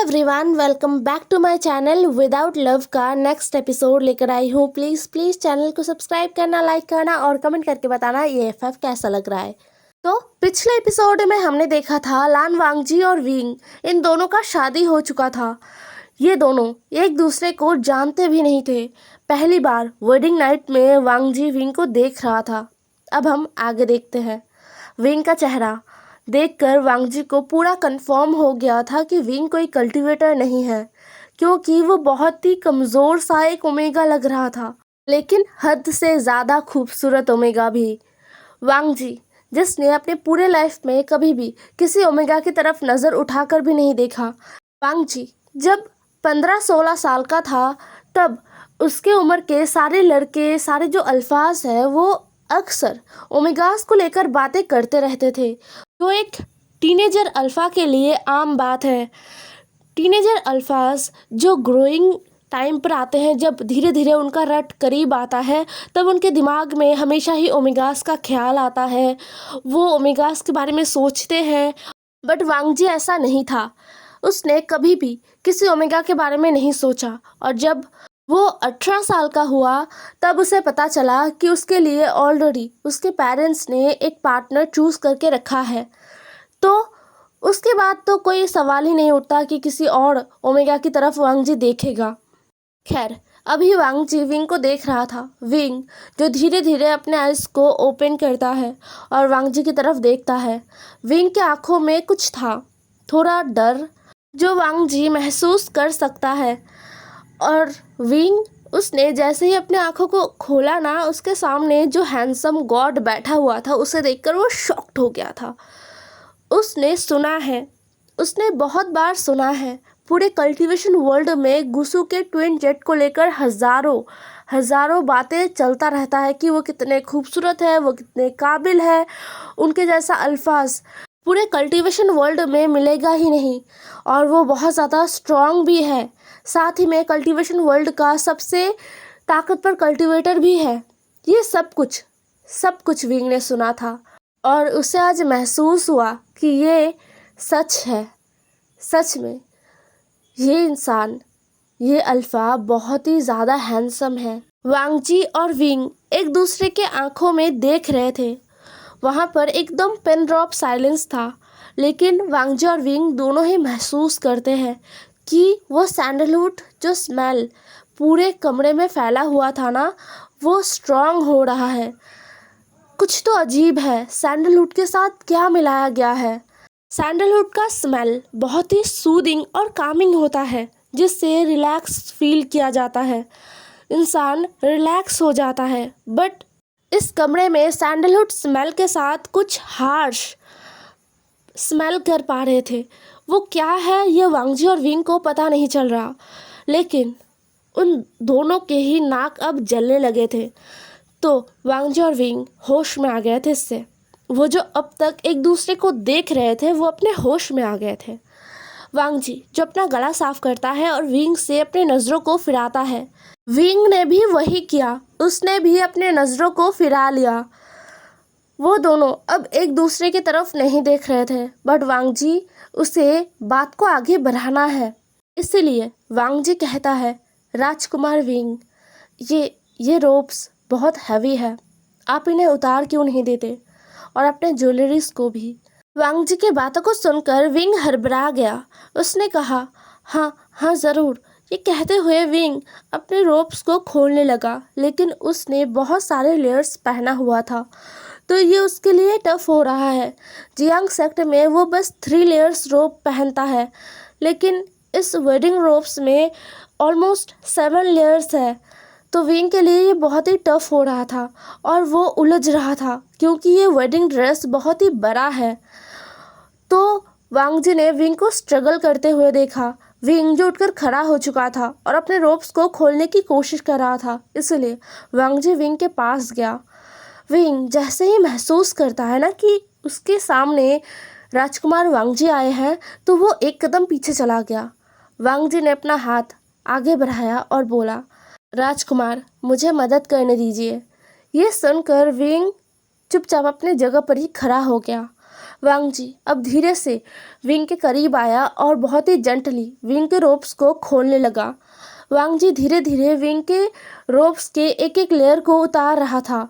Everyone, welcome back to my channel. Without love का next episode लेकर आई हूँ। प्लीज़ चैनल को सब्सक्राइब करना, लाइक करना और कमेंट करके बताना ये एफएफ कैसा लग रहा है। तो पिछले एपिसोड में हमने देखा था लान वांगजी और विंग, इन दोनों का शादी हो चुका था। ये दोनों एक दूसरे को जानते भी नहीं थे। पहली बार वेडिंग नाइट में वांगजी विंग को देख रहा था। अब हम आगे देखते हैं। विंग का चेहरा देखकर वांगजी को पूरा कंफर्म हो गया था कि विंग कोई कल्टीवेटर नहीं है, क्योंकि वो बहुत ही कमज़ोर सा एक ओमेगा लग रहा था, लेकिन हद से ज़्यादा खूबसूरत ओमेगा भी। वांगजी, जिसने अपने पूरे लाइफ में कभी भी किसी ओमेगा की तरफ नज़र उठाकर भी नहीं देखा। वांगजी जब 15-16 साल का था, तब उसके उम्र के सारे लड़के, सारे जो अल्फाज है, वो अक्सर ओमेगास को लेकर बातें करते रहते थे, जो एक टीनेजर अल्फ़ा के लिए आम बात है। टीनेजर अल्फाज जो ग्रोइंग टाइम पर आते हैं, जब धीरे धीरे उनका रट करीब आता है, तब उनके दिमाग में हमेशा ही ओमेगास का ख्याल आता है। वो ओमेगास के बारे में सोचते हैं। बट वांगजी ऐसा नहीं था। उसने कभी भी किसी ओमेगा के बारे में नहीं सोचा, और जब वो 18 साल का हुआ, तब उसे पता चला कि उसके लिए ऑलरेडी उसके पेरेंट्स ने एक पार्टनर चूज़ करके रखा है। तो उसके बाद तो कोई सवाल ही नहीं उठता कि किसी और ओमेगा की तरफ वांगजी देखेगा। खैर, अभी वांगजी विंग को देख रहा था। विंग जो धीरे धीरे अपने आइज़ को ओपन करता है और वांगजी की तरफ देखता है। विंग के आँखों में कुछ था, थोड़ा डर, जो वांगजी महसूस कर सकता है। और विंग, उसने जैसे ही अपने आँखों को खोला ना, उसके सामने जो हैंडसम गॉड बैठा हुआ था, उसे देखकर वो शॉक्ड हो गया था। उसने सुना है, उसने बहुत बार सुना है, पूरे कल्टीवेशन वर्ल्ड में गुसू के ट्विन जेट को लेकर हज़ारों बातें चलता रहता है कि वो कितने खूबसूरत है, वो कितने काबिल है। उनके जैसा अल्फाज पूरे कल्टीवेशन वर्ल्ड में मिलेगा ही नहीं, और वो बहुत ज़्यादा स्ट्रॉन्ग भी है। साथ ही में कल्टीवेशन वर्ल्ड का सबसे ताकतवर कल्टीवेटर भी है। ये सब कुछ विंग ने सुना था, और उसे आज महसूस हुआ कि ये सच है। सच में ये इंसान, ये अल्फ़ा बहुत ही ज़्यादा हैंडसम है। वांगजी और विंग एक दूसरे के आंखों में देख रहे थे। वहाँ पर एकदम पिन ड्रॉप साइलेंस था, लेकिन वांगजी और विंग दोनों ही महसूस करते हैं कि वो सैंडलवुड जो स्मेल पूरे कमरे में फैला हुआ था ना, वो स्ट्रॉन्ग हो रहा है। कुछ तो अजीब है, सैंडलवुड के साथ क्या मिलाया गया है। सैंडलवुड का स्मेल बहुत ही सूदिंग और कामिंग होता है, जिससे रिलैक्स फील किया जाता है, इंसान रिलैक्स हो जाता है। बट इस कमरे में सैंडलवुड स्मेल के साथ कुछ हार्श स्मेल कर पा रहे थे। वो क्या है, ये वांगजी और विंग को पता नहीं चल रहा, लेकिन उन दोनों के ही नाक अब जलने लगे थे। तो वांगजी और विंग होश में आ गए थे इससे। वो जो अब तक एक दूसरे को देख रहे थे, वो अपने होश में आ गए थे। वांगजी जो अपना गला साफ करता है और विंग से अपने नज़रों को फिराता है। विंग ने भी वही किया, उसने भी अपने नज़रों को फिरा लिया। वो दोनों अब एक दूसरे की तरफ नहीं देख रहे थे, बट वांगजी उसे बात को आगे बढ़ाना है। इसीलिए वांगजी कहता है, राजकुमार विंग, ये रोप्स बहुत हैवी है, आप इन्हें उतार क्यों नहीं देते, और अपने ज्वेलरीज को भी। वांगजी की बातों को सुनकर विंग हड़बड़ा गया। उसने कहा, हाँ ज़रूर। ये कहते हुए विंग अपने रोप्स को खोलने लगा, लेकिन उसने बहुत सारे लेयर्स पहना हुआ था, तो ये उसके लिए टफ हो रहा है। जियांग सेक्ट में वो बस 3 लेयर्स रोप पहनता है, लेकिन इस वेडिंग रोप्स में ऑलमोस्ट 7 लेयर्स है। तो विंग के लिए ये बहुत ही टफ हो रहा था, और वो उलझ रहा था, क्योंकि ये वेडिंग ड्रेस बहुत ही बड़ा है। तो वांगजी ने विंग को स्ट्रगल करते हुए देखा। विंग जो उठकर खड़ा हो चुका था और अपने रोप्स को खोलने की कोशिश कर रहा था, इसलिए वांगजी विंग के पास गया। विंग जैसे ही महसूस करता है ना कि उसके सामने राजकुमार वांगजी आए हैं, तो वो एक कदम पीछे चला गया। वांगजी ने अपना हाथ आगे बढ़ाया और बोला, राजकुमार, मुझे मदद करने दीजिए। ये सुनकर विंग चुपचाप अपने जगह पर ही खड़ा हो गया। वांग जी अब धीरे से विंग के करीब आया और बहुत ही जेंटली विंग के रोप्स को खोलने लगा। वांग जी धीरे धीरे विंग के रोप्स के एक एक लेयर को उतार रहा था।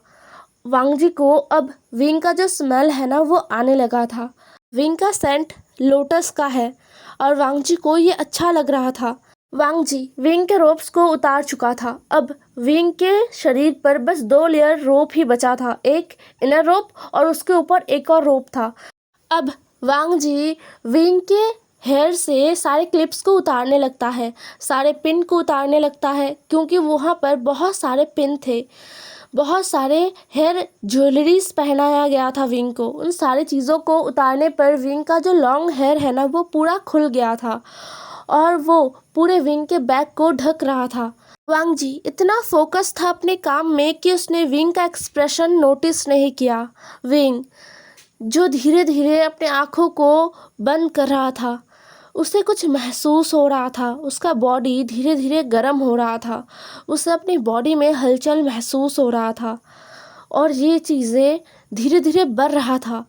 वांग जी को अब विंग का जो स्मेल है ना वो आने लगा था। विंग का सेंट लोटस का है और वांग जी को ये अच्छा लग रहा था। वांग जी विंग के रोप्स को उतार चुका था। अब विंग के शरीर पर बस 2 लेयर रोप ही बचा था, एक इनर रोप और उसके ऊपर एक और रोप था। अब वांग जी विंग के हेयर से सारे क्लिप्स को उतारने लगता है, सारे पिन को उतारने लगता है, क्योंकि वहाँ पर बहुत सारे पिन थे, बहुत सारे हेयर ज्वेलरीज पहनाया गया था विंग को। उन सारी चीज़ों को उतारने पर विंग का जो लॉन्ग हेयर है ना वो पूरा खुल गया था और वो पूरे विंग के बैक को ढक रहा था। वांग जी इतना फोकस था अपने काम में कि उसने विंग का एक्सप्रेशन नोटिस नहीं किया। विंग जो धीरे धीरे अपने आँखों को बंद कर रहा था, उसे कुछ महसूस हो रहा था। उसका बॉडी धीरे धीरे गर्म हो रहा था, उसे अपनी बॉडी में हलचल महसूस हो रहा था और ये चीज़ें धीरे धीरे बढ़ रहा था।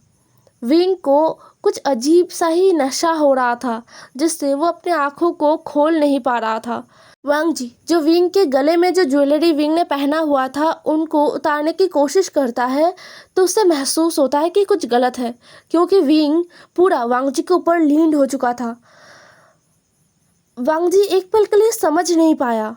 विंग को कुछ अजीब सा ही नशा हो रहा था जिससे वो अपने आँखों को खोल नहीं पा रहा था। वांग जी जो विंग के गले में जो ज्वेलरी विंग ने पहना हुआ था उनको उतारने की कोशिश करता है तो उसे महसूस होता है कि कुछ गलत है, क्योंकि विंग पूरा वांग जी के ऊपर लीन हो चुका था। वांग जी एक पल के लिए समझ नहीं पाया,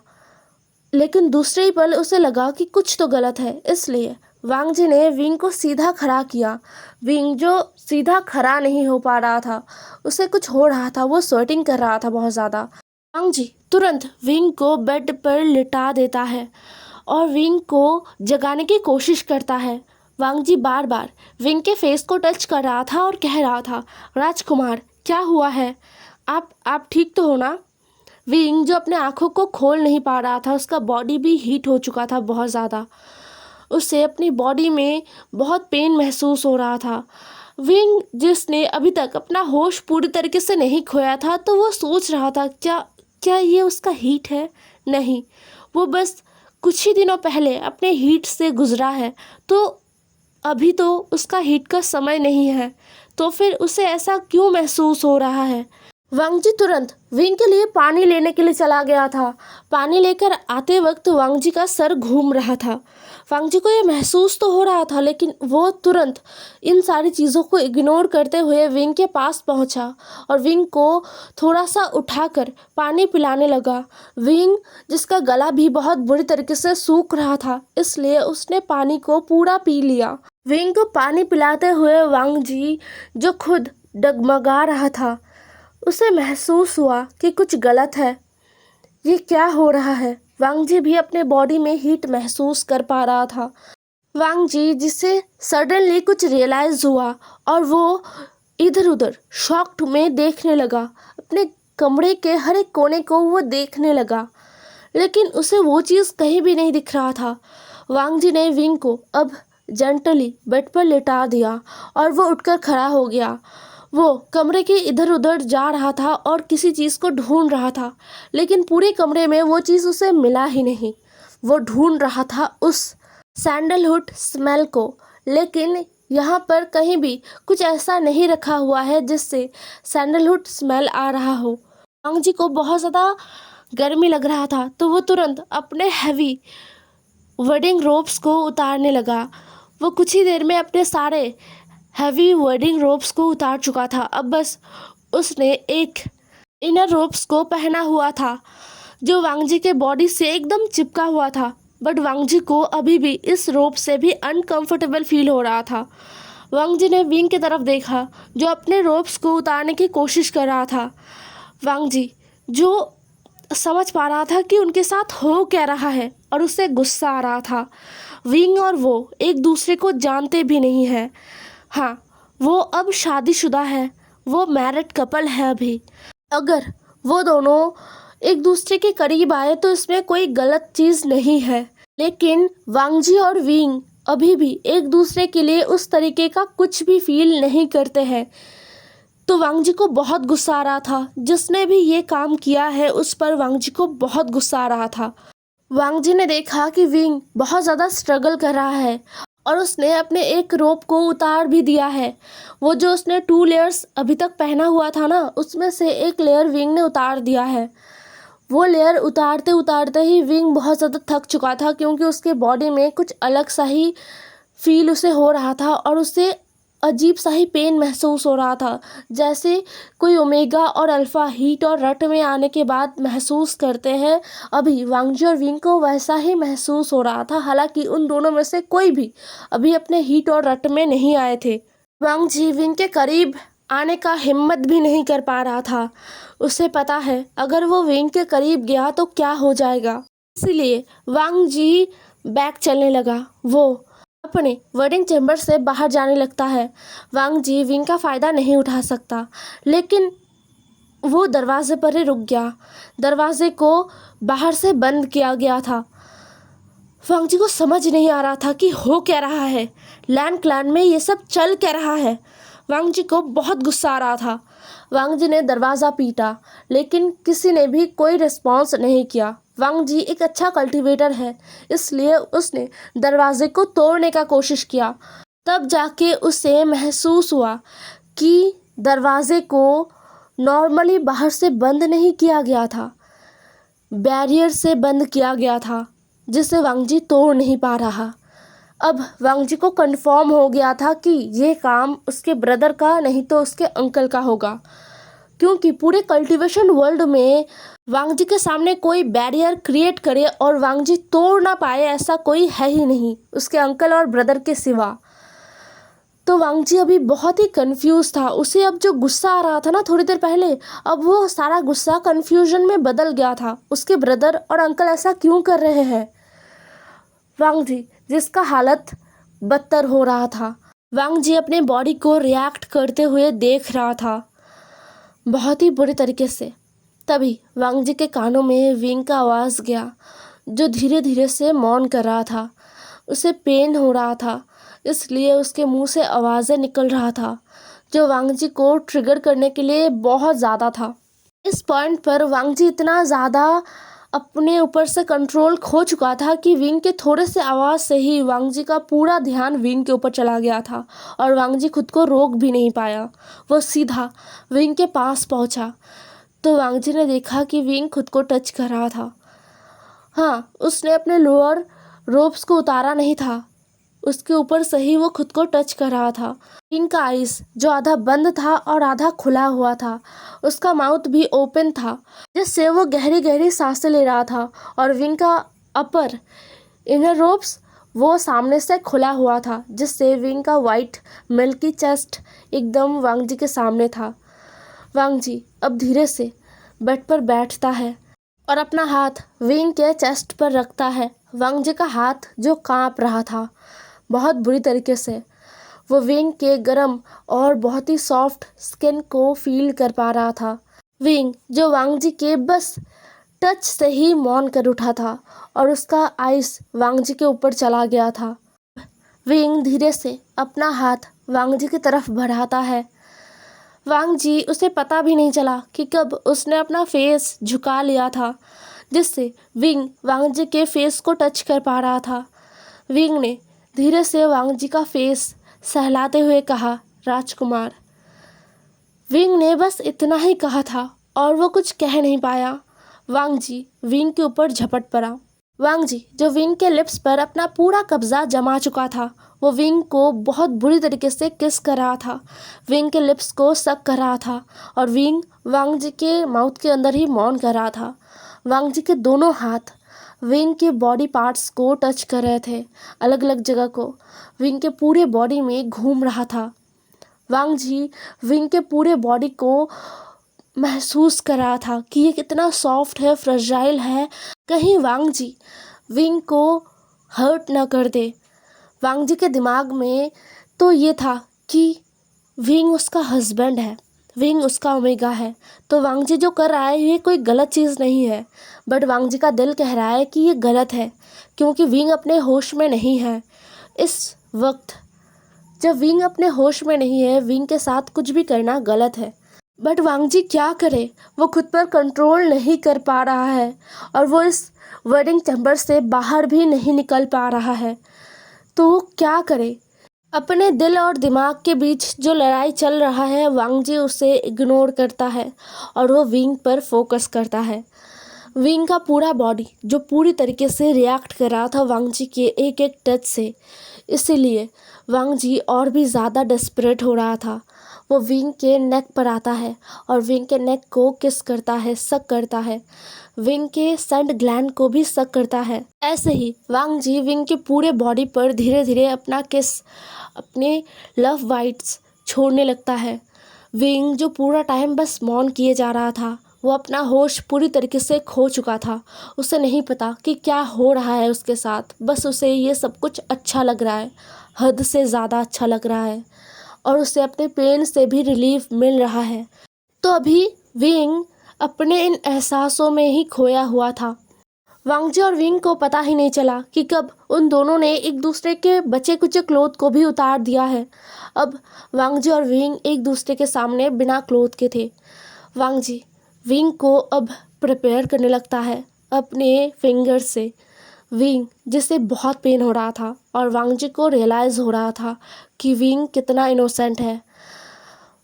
लेकिन दूसरे ही पल उसे लगा कि कुछ तो गलत है। इसलिए वांग जी ने विंग को सीधा खड़ा किया। विंग जो सीधा खड़ा नहीं हो पा रहा था, उसे कुछ हो रहा था, वो स्वेटिंग कर रहा था बहुत ज़्यादा। वांग जी तुरंत विंग को बेड पर लिटा देता है और विंग को जगाने की कोशिश करता है। वांग जी बार बार विंग के फेस को टच कर रहा था और कह रहा था, राजकुमार क्या हुआ है, आप ठीक तो हो ना। विंग जो अपने आँखों को खोल नहीं पा रहा था, उसका बॉडी भी हीट हो चुका था बहुत ज़्यादा, उसे अपनी बॉडी में बहुत पेन महसूस हो रहा था। विंग जिसने अभी तक अपना होश पूरी तरीके से नहीं खोया था, तो वो सोच रहा था क्या क्या ये उसका हीट है। नहीं, वो बस कुछ ही दिनों पहले अपने हीट से गुजरा है, तो अभी तो उसका हीट का समय नहीं है, तो फिर उसे ऐसा क्यों महसूस हो रहा है। वांग जी तुरंत विंग के लिए पानी लेने के लिए चला गया था। पानी लेकर आते वक्त वांग जी का सर घूम रहा था। वांग जी को ये महसूस तो हो रहा था, लेकिन वो तुरंत इन सारी चीज़ों को इग्नोर करते हुए विंग के पास पहुंचा और विंग को थोड़ा सा उठाकर पानी पिलाने लगा। विंग जिसका गला भी बहुत बुरी तरीके से सूख रहा था, इसलिए उसने पानी को पूरा पी लिया। विंग को पानी पिलाते हुए वांग जी जो खुद डगमगा रहा था, उसे महसूस हुआ कि कुछ गलत है, ये क्या हो रहा है। वांग जी भी अपने बॉडी में हीट महसूस कर पा रहा था। वांग जी जिसे सडनली कुछ रियलाइज हुआ और वो इधर उधर शॉक्ड में देखने लगा, अपने कमरे के हर एक कोने को वो देखने लगा, लेकिन उसे वो चीज़ कहीं भी नहीं दिख रहा था। वांग जी ने विंग को अब जेंटली बेड पर लिटा दिया और वो उठकर खड़ा हो गया। वो कमरे के इधर उधर जा रहा था और किसी चीज़ को ढूंढ रहा था, लेकिन पूरे कमरे में वो चीज़ उसे मिला ही नहीं। वो ढूंढ रहा था उस सैंडलवुड स्मेल को, लेकिन यहाँ पर कहीं भी कुछ ऐसा नहीं रखा हुआ है जिससे सैंडलवुड स्मेल आ रहा हो। वांग जी को बहुत ज़्यादा गर्मी लग रहा था, तो वो तुरंत अपने हैवी वेडिंग रोप्स को उतारने लगा। वो कुछ ही देर में अपने सारे हैवी वेडिंग रोप्स को उतार चुका था। अब बस उसने एक इनर रोप्स को पहना हुआ था जो वांग जी के बॉडी से एकदम चिपका हुआ था, बट वांग जी को अभी भी इस रोप से भी अनकंफर्टेबल फील हो रहा था। वांग जी ने विंग की तरफ देखा जो अपने रोप्स को उतारने की कोशिश कर रहा था। वांग जी जो समझ पा रहा था कि उनके साथ हो क्या रहा है और उसे गुस्सा आ रहा था। विंग और वो एक दूसरे को जानते भी नहीं है। हाँ, वो अब शादीशुदा है, वो मैरिड कपल है अभी। अगर वो दोनों एक दूसरे के करीब आए तो इसमें कोई गलत चीज़ नहीं है, लेकिन वांग जी और विंग अभी भी एक दूसरे के लिए उस तरीके का कुछ भी फील नहीं करते हैं। तो वांग जी को बहुत गुस्सा आ रहा था। जिसने भी ये काम किया है उस पर वांग जी को बहुत गुस्सा आ रहा था। वांग जी ने देखा कि विंग बहुत ज़्यादा स्ट्रगल कर रहा है और उसने अपने एक रोप को उतार भी दिया है। वो जो उसने 2 लेयर्स अभी तक पहना हुआ था ना, उसमें से एक लेयर विंग ने उतार दिया है। वो लेयर उतारते उतारते ही विंग बहुत ज़्यादा थक चुका था, क्योंकि उसके बॉडी में कुछ अलग सा ही फील उसे हो रहा था और उसे अजीब सा ही पेन महसूस हो रहा था, जैसे कोई ओमेगा और अल्फ़ा हीट और रट में आने के बाद महसूस करते हैं। अभी वांगजी और विंग को वैसा ही महसूस हो रहा था, हालांकि उन दोनों में से कोई भी अभी अपने हीट और रट में नहीं आए थे। वांगजी विंग के करीब आने का हिम्मत भी नहीं कर पा रहा था। उसे पता है अगर वो विंग के करीब गया तो क्या हो जाएगा, इसीलिए वांगजी बैक चलने लगा। वो अपने वेडिंग चैम्बर से बाहर जाने लगता है। वांगजी विंग का फ़ायदा नहीं उठा सकता, लेकिन वो दरवाजे पर ही रुक गया। दरवाजे को बाहर से बंद किया गया था। वांगजी को समझ नहीं आ रहा था कि हो क्या रहा है, लैंड क्लैन में ये सब चल क्या रहा है। वांगजी को बहुत गुस्सा आ रहा था। वांगजी ने दरवाज़ा पीटा, लेकिन किसी ने भी कोई रिस्पॉन्स नहीं किया। वांगजी एक अच्छा कल्टीवेटर है, इसलिए उसने दरवाजे को तोड़ने का कोशिश किया। तब जाके उसे महसूस हुआ कि दरवाजे को नॉर्मली बाहर से बंद नहीं किया गया था, बैरियर से बंद किया गया था, जिसे वांगजी तोड़ नहीं पा रहा। अब वांगजी को कंफर्म हो गया था कि ये काम उसके ब्रदर का नहीं तो उसके अंकल का होगा, क्योंकि पूरे कल्टीवेशन वर्ल्ड में वांगजी के सामने कोई बैरियर क्रिएट करे और वांगजी तोड़ ना पाए ऐसा कोई है ही नहीं उसके अंकल और ब्रदर के सिवा। तो वांगजी अभी बहुत ही कंफ्यूज था। उसे अब जो गुस्सा आ रहा था ना थोड़ी देर पहले, अब वो सारा गुस्सा कंफ्यूजन में बदल गया था। उसके ब्रदर और अंकल ऐसा क्यों कर रहे हैं। वांगजी जिसका हालत बदतर हो रहा था, वांगजी अपने बॉडी को रिएक्ट करते हुए देख रहा था बहुत ही बुरे तरीके से। तभी वांगजी के कानों में विंग का आवाज़ गया, जो धीरे धीरे से मौन कर रहा था। उसे पेन हो रहा था, इसलिए उसके मुंह से आवाज़ें निकल रहा था, जो वांगजी को ट्रिगर करने के लिए बहुत ज़्यादा था। इस पॉइंट पर वांगजी इतना ज़्यादा अपने ऊपर से कंट्रोल खो चुका था कि विंग के थोड़े से आवाज़ से ही वांगजी का पूरा ध्यान विंग के ऊपर चला गया था और वांगजी खुद को रोक भी नहीं पाया। वो सीधा विंग के पास पहुंचा तो वांगजी ने देखा कि विंग खुद को टच कर रहा था। हाँ, उसने अपने लोअर रोप्स को उतारा नहीं था, उसके ऊपर से ही वो खुद को टच कर रहा था। विंग का आइस जो आधा बंद था और आधा खुला हुआ था, उसका माउथ भी ओपन था, जिससे वो गहरी गहरी सांसें ले रहा था। और विंग का अपर इनर रोप्स वो सामने से खुला हुआ था, जिससे विंग का वाइट मिल्की चेस्ट एकदम वांगजी के सामने था। वांगजी अब धीरे से बेड पर बैठता है और अपना हाथ विंग के चेस्ट पर रखता है। वांगजी का हाथ जो कांप रहा था बहुत बुरी तरीके से, वो विंग के गर्म और बहुत ही सॉफ्ट स्किन को फील कर पा रहा था। विंग जो वांगजी के बस टच से ही मौन कर उठा था और उसका आइस वांगजी के ऊपर चला गया था। विंग धीरे से अपना हाथ वांगजी की तरफ बढ़ाता है। वांगजी उसे पता भी नहीं चला कि कब उसने अपना फेस झुका लिया था, जिससे विंग वांगजी के फेस को टच कर पा रहा था। विंग ने धीरे से वांगजी का फेस सहलाते हुए कहा, राजकुमार। विंग ने बस इतना ही कहा था और वो कुछ कह नहीं पाया। वांगजी विंग के ऊपर झपट पड़ा। वांगजी जो विंग के लिप्स पर अपना पूरा कब्जा जमा चुका था, वो विंग को बहुत बुरी तरीके से किस कर रहा था, विंग के लिप्स को सक कर रहा था और विंग वांगजी के माउथ के अंदर ही मौन कर रहा था। वांगजी के दोनों हाथ विंग के बॉडी पार्ट्स को टच कर रहे थे, अलग अलग जगह को विंग के पूरे बॉडी में घूम रहा था। वांगजी विंग के पूरे बॉडी को महसूस कर रहा था कि ये कितना सॉफ्ट है, फ्रेजाइल है, कहीं वांगजी विंग को हर्ट ना कर दे। वांगजी के दिमाग में तो ये था कि विंग उसका हस्बैंड है, विंग उसका ओमेगा है, तो वांगजी जो कर रहा है ये कोई गलत चीज़ नहीं है। बट वांगजी का दिल कह रहा है कि ये गलत है, क्योंकि विंग अपने होश में नहीं है। इस वक्त जब विंग अपने होश में नहीं है, विंग के साथ कुछ भी करना गलत है। बट वांगजी क्या करे, वो खुद पर कंट्रोल नहीं कर पा रहा है और वो इस वेडिंग चैम्बर से बाहर भी नहीं निकल पा रहा है। तो वो क्या करे। अपने दिल और दिमाग के बीच जो लड़ाई चल रहा है, वांग जी उसे इग्नोर करता है और वो विंग पर फोकस करता है। विंग का पूरा बॉडी जो पूरी तरीके से रिएक्ट कर रहा था वांग जी के एक एक टच से, इसीलिए वांग जी और भी ज़्यादा डेस्परेट हो रहा था। वो विंग के नेक पर आता है और विंग के नेक को किस करता है, सक करता है। विंग के सेंट ग्लैंड को भी सक करता है। ऐसे ही वांग जी विंग के पूरे बॉडी पर धीरे धीरे अपना किस, अपने लव बाइट्स छोड़ने लगता है। विंग जो पूरा टाइम बस मौन किए जा रहा था, वो अपना होश पूरी तरीके से खो चुका था। उसे नहीं पता कि क्या हो रहा है उसके साथ, बस उसे ये सब कुछ अच्छा लग रहा है, हद से ज़्यादा अच्छा लग रहा है और उसे अपने पेन से भी रिलीफ मिल रहा है। तो अभी विंग अपने इन एहसासों में ही खोया हुआ था। वांग जी और विंग को पता ही नहीं चला कि कब उन दोनों ने एक दूसरे के बचे कुचे क्लोथ को भी उतार दिया है। अब वांग जी और विंग एक दूसरे के सामने बिना क्लोथ के थे। वांग जी विंग को अब प्रिपेयर करने लगता है अपने फिंगर से। विंग जिसे बहुत पेन हो रहा था और वांग जी को रियलाइज़ हो रहा था कि विंग कितना इनोसेंट है।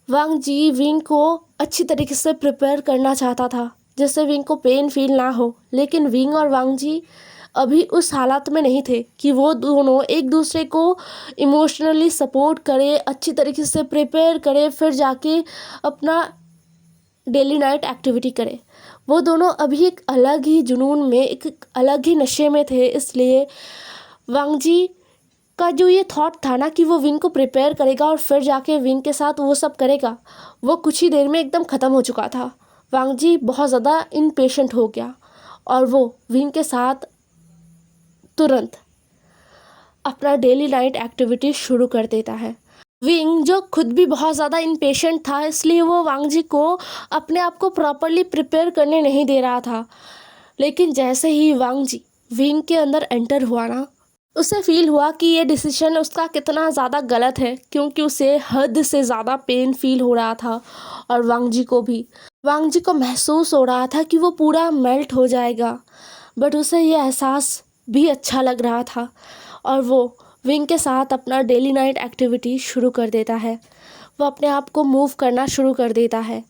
वांग जी विंग को अच्छी तरीके से प्रिपेयर करना चाहता था जिससे विंग को पेन फील ना हो, लेकिन विंग और वांग जी अभी उस हालात में नहीं थे कि वो दोनों एक दूसरे को इमोशनली सपोर्ट करे, अच्छी तरीके से प्रिपेयर करे, फिर जाके अपना डेली नाइट एक्टिविटी करे। वो दोनों अभी एक अलग ही जुनून में, एक अलग ही नशे में थे। इसलिए वांग जी का जो ये थॉट था ना कि वो विंग को प्रिपेयर करेगा और फिर जाके विंग के साथ वो सब करेगा, वो कुछ ही देर में एकदम ख़त्म हो चुका था। वांग जी बहुत ज़्यादा इम्पेशेंट हो गया और वो विंग के साथ तुरंत अपना डेली नाइट एक्टिविटी शुरू कर देता है। विंग जो खुद भी बहुत ज़्यादा इम्पेशेंट था, इसलिए वो वांग जी को अपने आप को प्रॉपरली प्रिपेयर करने नहीं दे रहा था। लेकिन जैसे ही वांग जी विंग के अंदर एंटर हुआ ना, उसे फील हुआ कि ये डिसीजन उसका कितना ज़्यादा गलत है, क्योंकि उसे हद से ज़्यादा पेन फील हो रहा था और वांग जी को भी। वांग जी को महसूस हो रहा था कि वो पूरा मेल्ट हो जाएगा, बट उसे ये एहसास भी अच्छा लग रहा था और वो विंग के साथ अपना डेली नाइट एक्टिविटी शुरू कर देता है। वो अपने आप को मूव करना शुरू कर देता है।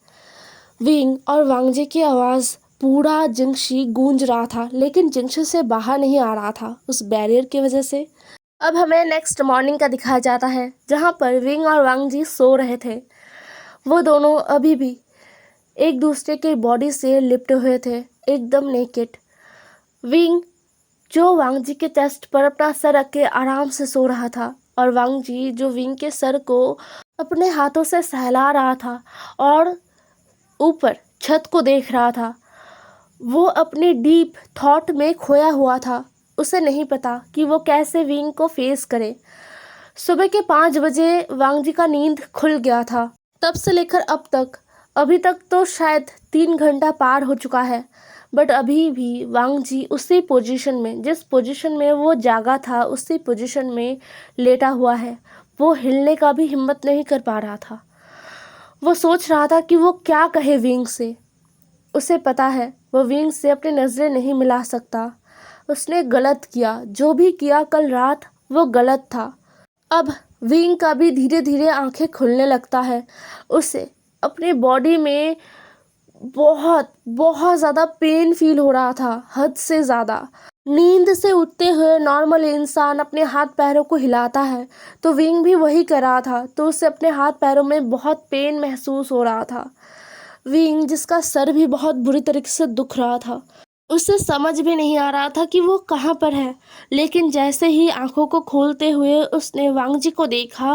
विंग और वांग जी की आवाज़ पूरा जिंगशी गूंज रहा था, लेकिन जिंगशी से बाहर नहीं आ रहा था उस बैरियर की वजह से। अब हमें नेक्स्ट मॉर्निंग का दिखाया जाता है जहाँ पर विंग और वांग जी सो रहे थे। वो दोनों अभी भी एक दूसरे के बॉडी से लिपटे हुए थे, एकदम नेकेड। विंग जो वांग जी के चेस्ट पर अपना सर रख के आराम से सो रहा था और वांग जी जो विंग के सर को अपने हाथों से सहला रहा था और ऊपर छत को देख रहा था। वो अपने डीप थॉट में खोया हुआ था। उसे नहीं पता कि वो कैसे विंग को फेस करे। सुबह के 5 बजे वांग जी का नींद खुल गया था। तब से लेकर अब तक, अभी तक तो शायद 3 घंटा पार हो चुका है, बट अभी भी वांग जी उसी पोजीशन में, जिस पोजीशन में वो जागा था, उसी पोजीशन में लेटा हुआ है। वो हिलने का भी हिम्मत नहीं कर पा रहा था। वो सोच रहा था कि वो क्या कहे विंग से। उसे पता है वो विंग से अपनी नज़रें नहीं मिला सकता। उसने गलत किया, जो भी किया कल रात वो गलत था। अब विंग का भी धीरे धीरे आंखें खुलने लगता है। उसे अपने बॉडी में बहुत बहुत ज़्यादा पेन फील हो रहा था, हद से ज़्यादा। नींद से उठते हुए नॉर्मल इंसान अपने हाथ पैरों को हिलाता है, तो विंग भी वही कर रहा था, तो उसे अपने हाथ पैरों में बहुत पेन महसूस हो रहा था। विंग जिसका सर भी बहुत बुरी तरीके से दुख रहा था, उसे समझ भी नहीं आ रहा था कि वो कहाँ पर है। लेकिन जैसे ही आंखों को खोलते हुए उसने वांग जी को देखा,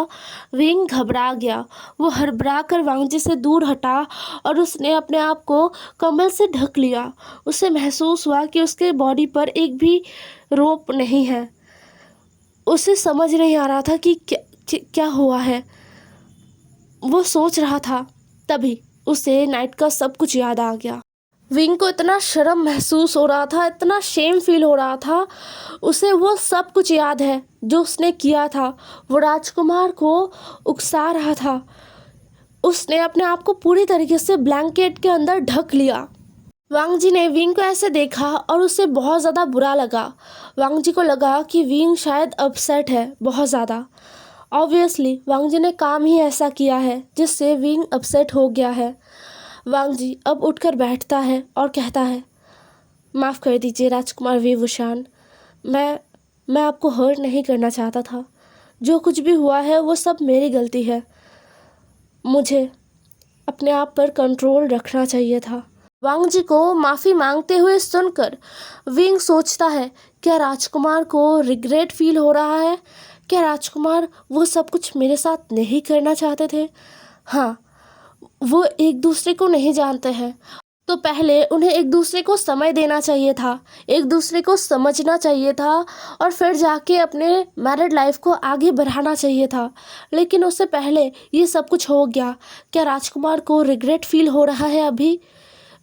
विंग घबरा गया। वो हड़बड़ा कर वांग जी से दूर हटा और उसने अपने आप को कंबल से ढक लिया। उसे महसूस हुआ कि उसके बॉडी पर एक भी रोप नहीं है। उसे समझ नहीं आ रहा था कि क्या हुआ है। वो सोच रहा था, तभी उसे नाइट का सब कुछ याद आ गया। विंग को इतना शर्म महसूस हो रहा था, इतना शेम फील हो रहा था। उसे वो सब कुछ याद है जो उसने किया था। वो राजकुमार को उकसा रहा था। उसने अपने आप को पूरी तरीके से ब्लैंकेट के अंदर ढक लिया। वांग जी ने विंग को ऐसे देखा और उसे बहुत ज़्यादा बुरा लगा। वांग जी को लगा कि विंग शायद अपसेट है बहुत ज़्यादा। ऑब्वियसली वांग जी ने काम ही ऐसा किया है जिससे विंग अपसेट हो गया है। वांग जी अब उठकर बैठता है और कहता है, माफ़ कर दीजिए राजकुमार वीवुशान, मैं आपको हर्ट नहीं करना चाहता था। जो कुछ भी हुआ है वो सब मेरी गलती है। मुझे अपने आप पर कंट्रोल रखना चाहिए था। वांग जी को माफ़ी मांगते हुए सुनकर विंग सोचता है, क्या राजकुमार को रिग्रेट फील हो रहा है? क्या राजकुमार वो सब कुछ मेरे साथ नहीं करना चाहते थे? हाँ, वो एक दूसरे को नहीं जानते हैं, तो पहले उन्हें एक दूसरे को समय देना चाहिए था, एक दूसरे को समझना चाहिए था और फिर जाके अपने मैरिड लाइफ को आगे बढ़ाना चाहिए था। लेकिन उससे पहले ये सब कुछ हो गया। क्या राजकुमार को रिग्रेट फील हो रहा है अभी?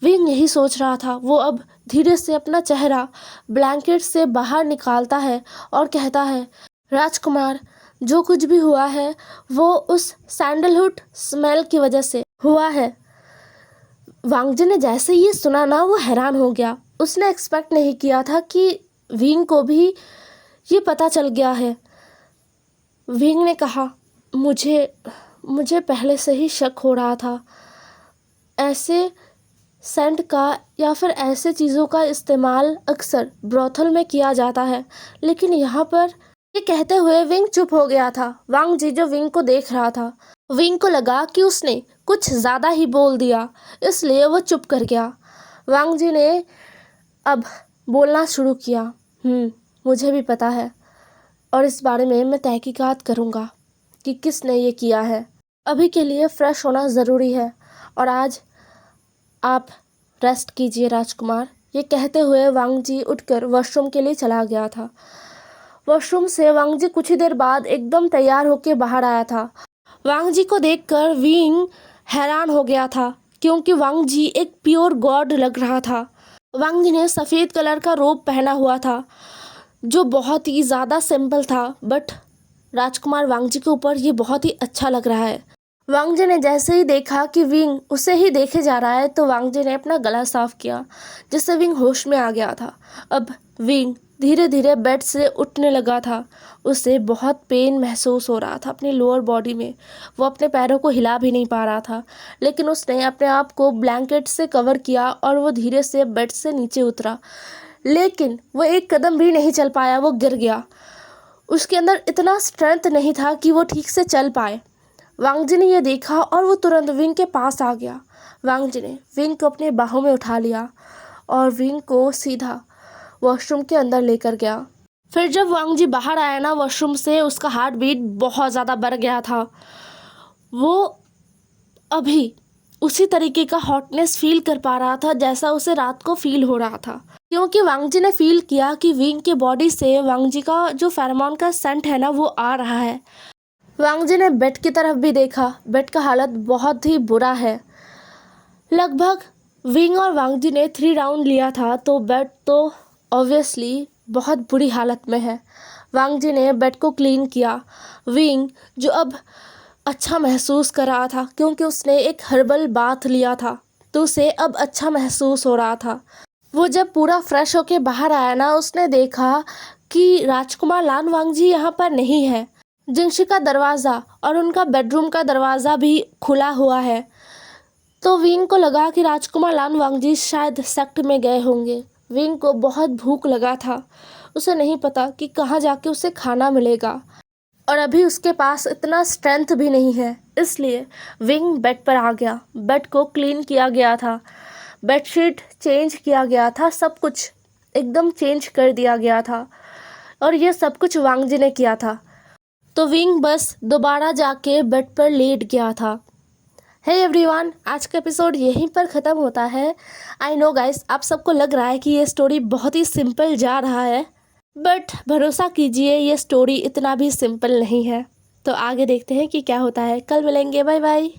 विंग यही सोच रहा था। वो अब धीरे से अपना चेहरा ब्लैंकेट से बाहर निकालता है और कहता है, राजकुमार, जो कुछ भी हुआ है वो उस सैंडलवुड स्मेल की वजह से हुआ है। वांग जी ने जैसे ये सुना ना, वो हैरान हो गया। उसने एक्सपेक्ट नहीं किया था कि विंग को भी ये पता चल गया है। विंग ने कहा, मुझे पहले से ही शक हो रहा था। ऐसे सेंट का या फिर ऐसे चीज़ों का इस्तेमाल अक्सर ब्रोथल में किया जाता है, लेकिन यहाँ पर ये कहते हुए विंग चुप हो गया था। वांग जी जो विंग को देख रहा था, विंग को लगा कि उसने कुछ ज़्यादा ही बोल दिया, इसलिए वो चुप कर गया। वांग जी ने अब बोलना शुरू किया, मुझे भी पता है और इस बारे में मैं तहकीकात करूँगा कि किसने ये किया है। अभी के लिए फ्रेश होना ज़रूरी है और आज आप रेस्ट कीजिए राजकुमार। ये कहते हुए वांग जी उठकर वॉशरूम के लिए चला गया था। वॉशरूम से वांग जी कुछ ही देर बाद एकदम तैयार होकर बाहर आया था। वांग जी को देखकर विंग हैरान हो गया था, क्योंकि वांग जी एक प्योर गॉड लग रहा था। वांग जी ने सफ़ेद कलर का रोब पहना हुआ था जो बहुत ही ज़्यादा सिंपल था, बट राजकुमार वांग जी के ऊपर ये बहुत ही अच्छा लग रहा है। वांग जी ने जैसे ही देखा कि विंग उसे ही देखे जा रहा है, तो वांग जी ने अपना गला साफ किया, जिससे विंग होश में आ गया था। अब विंग धीरे धीरे बेड से उठने लगा था। उसे बहुत पेन महसूस हो रहा था अपनी लोअर बॉडी में। वो अपने पैरों को हिला भी नहीं पा रहा था, लेकिन उसने अपने आप को ब्लैंकेट से कवर किया और वो धीरे से बेड से नीचे उतरा। लेकिन वो एक कदम भी नहीं चल पाया, वो गिर गया। उसके अंदर इतना स्ट्रेंथ नहीं था कि वो ठीक से चल पाए। वांग जी ने यह देखा और वो तुरंत विंग के पास आ गया। वांग जी ने विंग को अपने बाहों में उठा लिया और विंग को सीधा वॉशरूम के अंदर लेकर गया। फिर जब वांग जी बाहर आया ना वॉशरूम से, उसका हार्ट बीट बहुत ज़्यादा बढ़ गया था। वो अभी उसी तरीके का हॉटनेस फील कर पा रहा था जैसा उसे रात को फील हो रहा था, क्योंकि वांग जी ने फील किया कि विंग के बॉडी से वांग जी का जो फेरोमोन का सेंट है ना, वो आ रहा है। वांग जी ने बेड की तरफ भी देखा। बेड का हालत बहुत ही बुरा है। लगभग विंग और वांग जी ने 3 राउंड लिया था, तो बेड तो ऑब्वियसली बहुत बुरी हालत में है। वांग जी ने बेड को क्लीन किया। विंग जो अब अच्छा महसूस कर रहा था, क्योंकि उसने एक हर्बल बाथ लिया था, तो उसे अब अच्छा महसूस हो रहा था। वो जब पूरा फ्रेश होके बाहर आया ना, उसने देखा कि राजकुमार लान वांग जी यहाँ पर नहीं है। जिंगशी का दरवाज़ा और उनका बेडरूम का दरवाज़ा भी खुला हुआ है, तो विंग को लगा कि राजकुमार लान वांग जी शायद सेक्ट में गए होंगे। विंग को बहुत भूख लगा था। उसे नहीं पता कि कहाँ जाके उसे खाना मिलेगा, और अभी उसके पास इतना स्ट्रेंथ भी नहीं है, इसलिए विंग बेड पर आ गया। बेड को क्लीन किया गया था, बेडशीट चेंज किया गया था, सब कुछ एकदम चेंज कर दिया गया था, और ये सब कुछ वांग जी ने किया था। तो विंग बस दोबारा जाके बेड पर लेट गया था। हे एवरीवन, आज का एपिसोड यहीं पर ख़त्म होता है। आई नो गाइस, आप सबको लग रहा है कि ये स्टोरी बहुत ही सिंपल जा रहा है, बट भरोसा कीजिए ये स्टोरी इतना भी सिंपल नहीं है। तो आगे देखते हैं कि क्या होता है। कल मिलेंगे, बाय बाय।